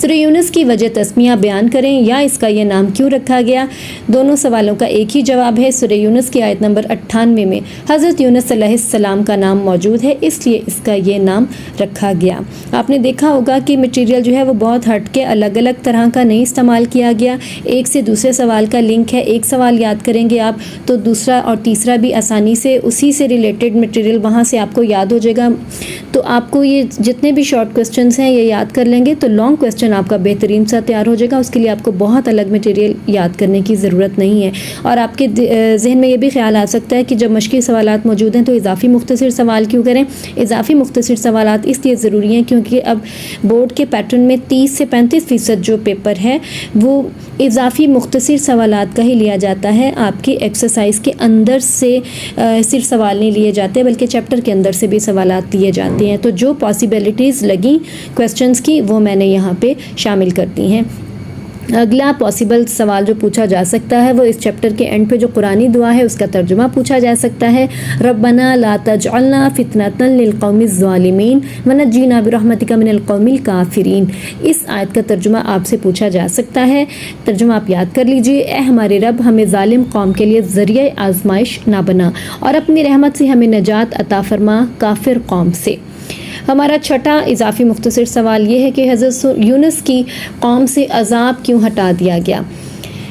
سورہ یونس کی وجہ تسمیہ بیان کریں یا اس کا یہ نام کیوں رکھا گیا؟ دونوں سوالوں کا ایک ہی جواب ہے۔ سورہ یونس کی آیت نمبر 98 میں حضرت یونس علیہ السلام کا نام موجود ہے، اس لیے اس کا یہ نام رکھا گیا۔ آپ نے دیکھا ہوگا کہ مٹیریل جو ہے وہ بہت ہٹ کے الگ الگ طرح کا نہیں استعمال کیا گیا، ایک سے دوسرے سوال کا لنک ہے، ایک سوال یاد کریں گے آپ تو دوسرا اور تیسرا بھی آسانی سے اسی سے ریلیٹڈ مٹیریل وہاں سے آپ کو یاد ہو جائے گا۔ تو آپ کو یہ جتنے بھی شارٹ کوسچنز ہیں یہ یاد کر لیں گے تو لانگ کوسچن آپ کا بہترین سا تیار ہو جائے گا۔ اس کے لیے آپ کو بہت الگ مٹیریل یاد کرنے کی ضرورت نہیں ہے، اور آپ کے ذہن میں یہ بھی خیال آ سکتا ہے کہ جب مشقی سوالات موجود ہیں تو اضافی مختصر سوال کیوں کریں؟ اضافی مختصر سوالات اس لیے ضروری ہیں کیونکہ اب بورڈ کے پیٹرن میں 30 سے 35% جو پیپر ہے وہ اضافی مختصر سوالات کا ہی لیا جاتا ہے۔ آپ کی ایکسرسائز کے اندر سے صرف سوال نہیں لیے جاتے بلکہ چیپٹر کے اندر سے بھی سوالات دیے جاتے ہیں۔ تو جو پاسبلٹیز لگیں کویسچنز کی وہ میں نے یہاں پہ شامل کر دی ہیں۔ اگلا پاسبل سوال جو پوچھا جا سکتا ہے وہ اس چیپٹر کے اینڈ پہ جو قرآنی دعا ہے اس کا ترجمہ پوچھا جا سکتا ہے۔ ربنا لا تجعلنا فتنة للقوم الظالمین ونجینا برحمتک من القوم الکافرین، اس آیت کا ترجمہ آپ سے پوچھا جا سکتا ہے۔ ترجمہ آپ یاد کر لیجئے، اے ہمارے رب ہمیں ظالم قوم کے لیے ذریعہ آزمائش نہ بنا اور اپنی رحمت سے ہمیں نجات عطا فرما کافر قوم سے۔ ہمارا چھٹا اضافی مختصر سوال یہ ہے کہ حضرت یونس کی قوم سے عذاب کیوں ہٹا دیا گیا؟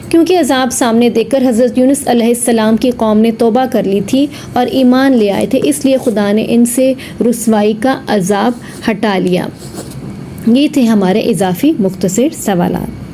کیونکہ عذاب سامنے دیکھ کر حضرت یونس علیہ السلام کی قوم نے توبہ کر لی تھی اور ایمان لے آئے تھے، اس لیے خدا نے ان سے رسوائی کا عذاب ہٹا لیا۔ یہ تھے ہمارے اضافی مختصر سوالات۔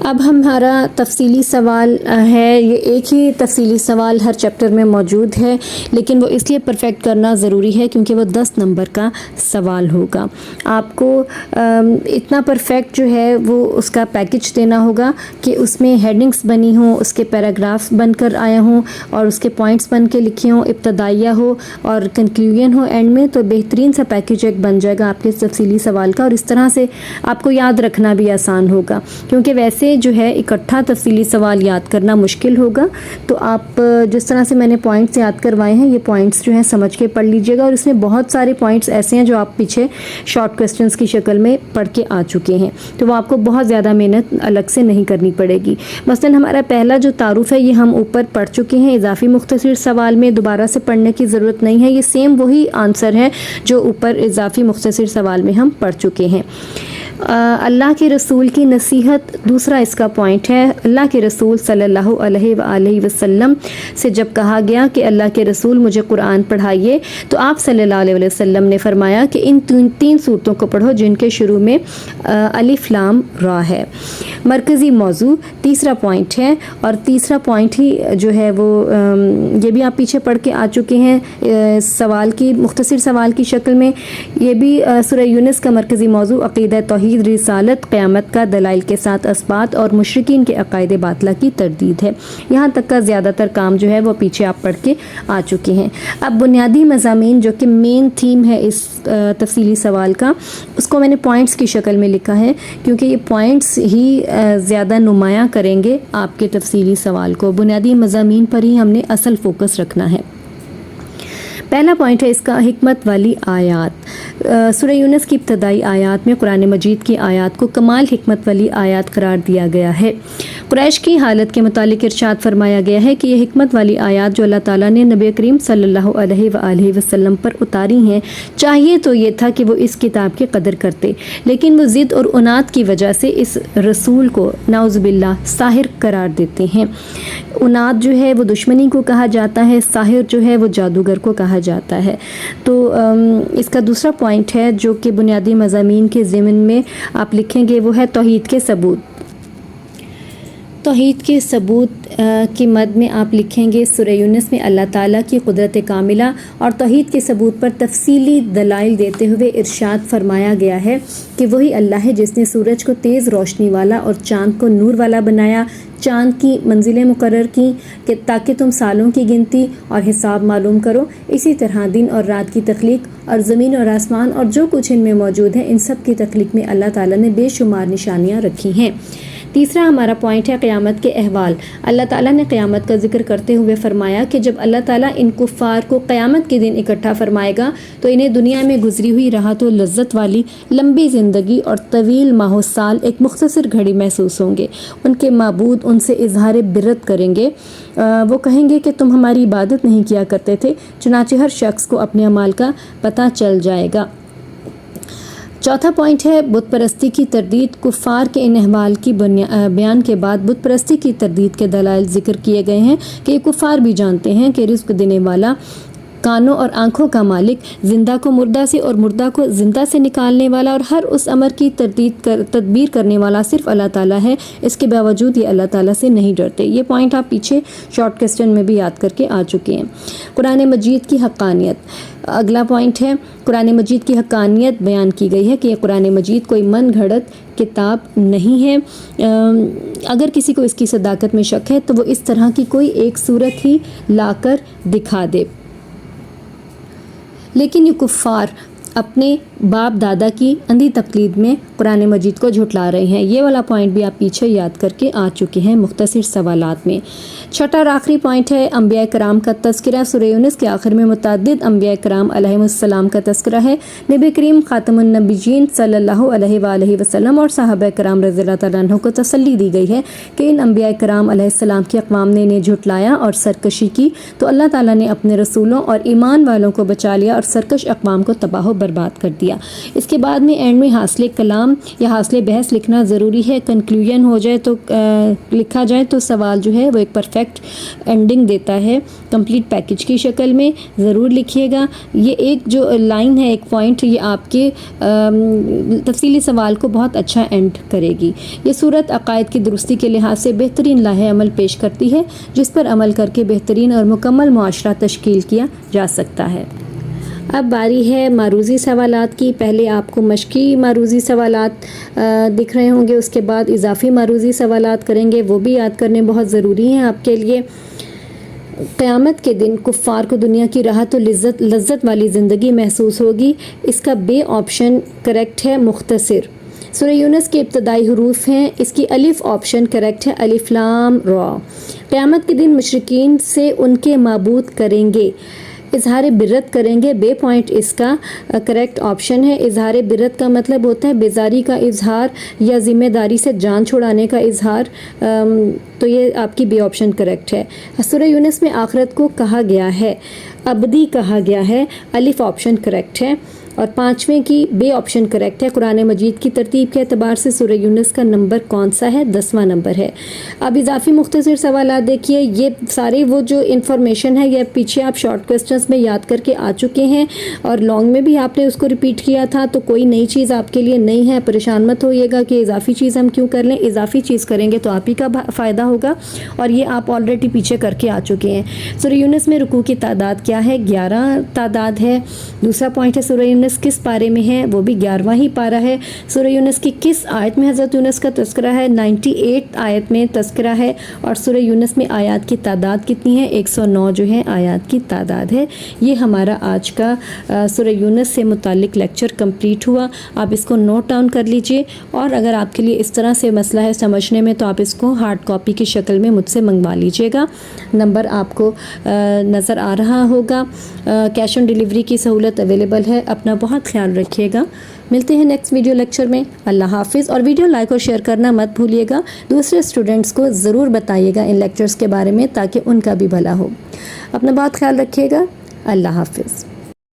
اب ہمارا تفصیلی سوال ہے، یہ ایک ہی تفصیلی سوال ہر چیپٹر میں موجود ہے لیکن وہ اس لیے پرفیکٹ کرنا ضروری ہے کیونکہ وہ 10 نمبر کا سوال ہوگا۔ آپ کو اتنا پرفیکٹ جو ہے وہ اس کا پیکج دینا ہوگا کہ اس میں ہیڈنگز بنی ہوں، اس کے پیراگرافس بن کر آئے ہوں اور اس کے پوائنٹس بن کے لکھے ہوں، ابتدائیہ ہو اور کنکلوژن ہو اینڈ میں، تو بہترین سا پیکج ایک بن جائے گا آپ کے تفصیلی سوال کا، اور اس طرح سے آپ کو یاد رکھنا بھی آسان ہوگا کیونکہ ویسے جو ہے اکٹھا تفصیلی سوال یاد کرنا مشکل ہوگا۔ تو آپ جس طرح سے میں نے پوائنٹس یاد کروائے ہیں یہ پوائنٹس جو ہیں سمجھ کے پڑھ لیجئے گا، اور اس میں بہت سارے پوائنٹس ایسے ہیں جو آپ پیچھے شارٹ کوسچنز کی شکل میں پڑھ کے آ چکے ہیں، تو وہ آپ کو بہت زیادہ محنت الگ سے نہیں کرنی پڑے گی۔ مثلا ہمارا پہلا جو تعارف ہے یہ ہم اوپر پڑھ چکے ہیں، اضافی مختصر سوال میں دوبارہ سے پڑھنے کی ضرورت نہیں ہے، یہ سیم وہی آنسر ہے جو اوپر اضافی مختصر سوال میں ہم پڑھ چکے ہیں۔ اللہ کے رسول کی نصیحت دوسرا اس کا پوائنٹ ہے۔ اللہ کے رسول صلی اللہ علیہ وآلہ وسلم سے جب کہا گیا کہ اللہ کے رسول مجھے قرآن پڑھائیے تو آپ صلی اللہ علیہ وسلم نے فرمایا کہ ان تین صورتوں کو پڑھو جن کے شروع میں الف لام را ہے۔ مرکزی موضوع تیسرا پوائنٹ ہے، اور تیسرا پوائنٹ ہی جو ہے وہ یہ بھی آپ پیچھے پڑھ کے آ چکے ہیں سوال کی مختصر سوال کی شکل میں۔ یہ بھی سورہ یونس کا مرکزی موضوع عقیدہ توحید، رسالت، قیامت کا دلائل کے ساتھ اثبات اور مشرکین کے عقائد باطلہ کی تردید ہے۔ یہاں تک کا زیادہ تر کام جو ہے وہ پیچھے آپ پڑھ کے آ چکے ہیں۔ اب بنیادی مضامین جو کہ مین تھیم ہے اس تفصیلی سوال کا، اس کو میں نے پوائنٹس کی شکل میں لکھا ہے کیونکہ یہ پوائنٹس ہی زیادہ نمایاں کریں گے آپ کے تفصیلی سوال کو۔ بنیادی مضامین پر ہی ہم نے اصل فوکس رکھنا ہے۔ پہلا پوائنٹ ہے اس کا حکمت والی آیات۔ سورہ یونس کی ابتدائی آیات میں قرآن مجید کی آیات کو کمال حکمت والی آیات قرار دیا گیا ہے۔ قریش کی حالت کے متعلق ارشاد فرمایا گیا ہے کہ یہ حکمت والی آیات جو اللہ تعالیٰ نے نبی کریم صلی اللہ علیہ وآلہ وسلم پر اتاری ہیں، چاہیے تو یہ تھا کہ وہ اس کتاب کی قدر کرتے، لیکن وہ ضد اور عناد کی وجہ سے اس رسول کو نعوذ باللہ ساحر قرار دیتے ہیں۔ عناد جو ہے وہ دشمنی کو کہا جاتا ہے، ساحر جو ہے وہ جادوگر کو کہا جاتا ہے۔ تو اس کا دوسرا پوائنٹ ہے جو کہ بنیادی مضامین کے ضمن میں آپ لکھیں گے وہ ہے توحید کے ثبوت۔ توحید کے ثبوت کی مد میں آپ لکھیں گے سورہ یونس میں اللہ تعالیٰ کی قدرت کاملہ اور توحید کے ثبوت پر تفصیلی دلائل دیتے ہوئے ارشاد فرمایا گیا ہے کہ وہی اللہ ہے جس نے سورج کو تیز روشنی والا اور چاند کو نور والا بنایا، چاند کی منزلیں مقرر کی کہ تاکہ تم سالوں کی گنتی اور حساب معلوم کرو، اسی طرح دن اور رات کی تخلیق اور زمین اور آسمان اور جو کچھ ان میں موجود ہے، ان سب کی تخلیق میں اللہ تعالیٰ نے بے شمار نشانیاں رکھی ہیں۔ تیسرا ہمارا پوائنٹ ہے قیامت کے احوال۔ اللہ تعالیٰ نے قیامت کا ذکر کرتے ہوئے فرمایا کہ جب اللہ تعالیٰ ان کفار کو قیامت کے دن اکٹھا فرمائے گا تو انہیں دنیا میں گزری ہوئی راحت و لذت والی لمبی زندگی اور طویل ماہ و سال ایک مختصر گھڑی محسوس ہوں گے۔ ان کے معبود ان سے اظہار برت کریں گے، وہ کہیں گے کہ تم ہماری عبادت نہیں کیا کرتے تھے، چنانچہ ہر شخص کو اپنے اعمال کا پتہ چل جائے گا۔ چوتھا پوائنٹ ہے بت پرستی کی تردید۔ کفار کے ان احوال کی بیان کے بعد بت پرستی کی تردید کے دلائل ذکر کیے گئے ہیں کہ یہ کفار بھی جانتے ہیں کہ رزق دینے والا، کانوں اور آنکھوں کا مالک، زندہ کو مردہ سے اور مردہ کو زندہ سے نکالنے والا اور ہر اس امر کی تدبیر کرنے والا صرف اللہ تعالیٰ ہے۔ اس کے باوجود یہ اللہ تعالیٰ سے نہیں ڈرتے۔ یہ پوائنٹ آپ پیچھے شارٹ کوسچن میں بھی یاد کر کے آ چکے ہیں۔ قرآن مجید کی حقانیت اگلا پوائنٹ ہے۔ قرآن مجید کی حقانیت بیان کی گئی ہے کہ یہ قرآن مجید کوئی من گھڑت کتاب نہیں ہے۔ اگر کسی کو اس کی صداقت میں شک ہے تو وہ اس طرح کی کوئی ایک صورت ہی لا کر دکھا دے، لیکن یہ کفار اپنے باپ دادا کی اندھی تقلید میں قرآن مجید کو جھٹلا رہے ہیں۔ یہ والا پوائنٹ بھی آپ پیچھے یاد کر کے آ چکے ہیں مختصر سوالات میں۔ چھٹا اور آخری پوائنٹ ہے انبیاء کرام کا تذکرہ۔ سورہ یونس کے آخر میں متعدد انبیاء کرام علیہ السلام کا تذکرہ ہے۔ نبی کریم خاتم النبیین صلی اللہ علیہ وآلہ وسلم اور صحابہ کرام رضی اللہ تعالیٰ عنہ کو تسلی دی گئی ہے کہ ان انبیاء کرام علیہ السلام کی اقوام نے انہیں جھٹلایا اور سرکشی کی تو اللہ تعالیٰ نے اپنے رسولوں اور ایمان والوں کو بچا لیا اور سرکش اقوام کو تباہ و برباد کر دیا۔ اس کے بعد میں اینڈ میں حاصل کلام یا حاصل بحث لکھنا ضروری ہے۔ کنکلوژن ہو جائے تو لکھا جائے تو سوال جو ہے وہ ایک پرفیکٹ اینڈنگ دیتا ہے، کمپلیٹ پیکج کی شکل میں ضرور لکھیے گا۔ یہ ایک جو لائن ہے، ایک پوائنٹ، یہ آپ کے تفصیلی سوال کو بہت اچھا اینڈ کرے گی۔ یہ صورت عقائد کی درستی کے لحاظ سے بہترین لاہ عمل پیش کرتی ہے جس پر عمل کر کے بہترین اور مکمل معاشرہ تشکیل کیا جا سکتا ہے۔ اب باری ہے معروضی سوالات کی۔ پہلے آپ کو مشقی معروضی سوالات دکھ رہے ہوں گے، اس کے بعد اضافی معروضی سوالات کریں گے، وہ بھی یاد کرنے بہت ضروری ہیں آپ کے لیے۔ قیامت کے دن کفار کو دنیا کی راحت و لذت والی زندگی محسوس ہوگی۔ اس کا بے آپشن کریکٹ ہے مختصر۔ سورہ یونس کے ابتدائی حروف ہیں، اس کی الف آپشن کریکٹ ہے، الف لام را۔ قیامت کے دن مشرکین سے ان کے معبود کریں گے، اظہار برت کریں گے، بے پوائنٹ اس کا کریکٹ آپشن ہے۔ اظہار برت کا مطلب ہوتا ہے بیزاری کا اظہار یا ذمہ داری سے جان چھڑانے کا اظہار، تو یہ آپ کی بے آپشن کریکٹ ہے۔ سورہ یونس میں آخرت کو کہا گیا ہے، ابدی کہا گیا ہے، الف آپشن کریکٹ ہے۔ اور پانچویں کی بے آپشن کریکٹ ہے۔ قرآن مجید کی ترتیب کے اعتبار سے سورہ یونس کا نمبر کون سا ہے؟ 10واں نمبر ہے۔ اب اضافی مختصر سوالات دیکھیے، یہ سارے وہ جو انفارمیشن ہے یہ پیچھے آپ شارٹ کوسچنس میں یاد کر کے آ چکے ہیں اور لانگ میں بھی آپ نے اس کو ریپیٹ کیا تھا، تو کوئی نئی چیز آپ کے لیے نہیں ہے، پریشان مت ہوئیے گا کہ اضافی چیز ہم کیوں کر لیں۔ اضافی چیز کریں گے تو آپ ہی کا فائدہ ہوگا، اور یہ آپ آلریڈی پیچھے کر کے آ چکے ہیں۔ سورہ یونس میں رکوع کی تعداد کیا ہے؟ 11 تعداد ہے۔ دوسرا پوائنٹ ہے سورہ یونس کس پارے میں ہے؟ وہ بھی 11واں ہی پارہ ہے۔ سورہ یونس کی کس آیت میں حضرت یونس کا تذکرہ ہے؟ 98 آیت میں تذکرہ ہے۔ اور سورہ یونس میں آیات کی تعداد کتنی ہے؟ 109 جو ہے آیات کی تعداد ہے۔ یہ ہمارا آج کا سورہ یونس سے متعلق لیکچر کمپلیٹ ہوا۔ آپ اس کو نوٹ ڈاؤن کر لیجئے، اور اگر آپ کے لیے اس طرح سے مسئلہ ہے سمجھنے میں تو آپ اس کو ہارڈ کاپی کی شکل میں مجھ سے منگوا لیجئے گا۔ نمبر آپ کو نظر آ رہا ہوگا۔ کیش آن ڈیلیوری کی سہولت اویلیبل ہے۔ اپنا بہت خیال رکھیے گا۔ ملتے ہیں نیکسٹ ویڈیو لیکچر میں۔ اللہ حافظ۔ اور ویڈیو لائک اور شیئر کرنا مت بھولیے گا۔ دوسرے اسٹوڈنٹس کو ضرور بتائیے گا ان لیکچرز کے بارے میں تاکہ ان کا بھی بھلا ہو۔ اپنا بہت خیال رکھیے گا۔ اللہ حافظ۔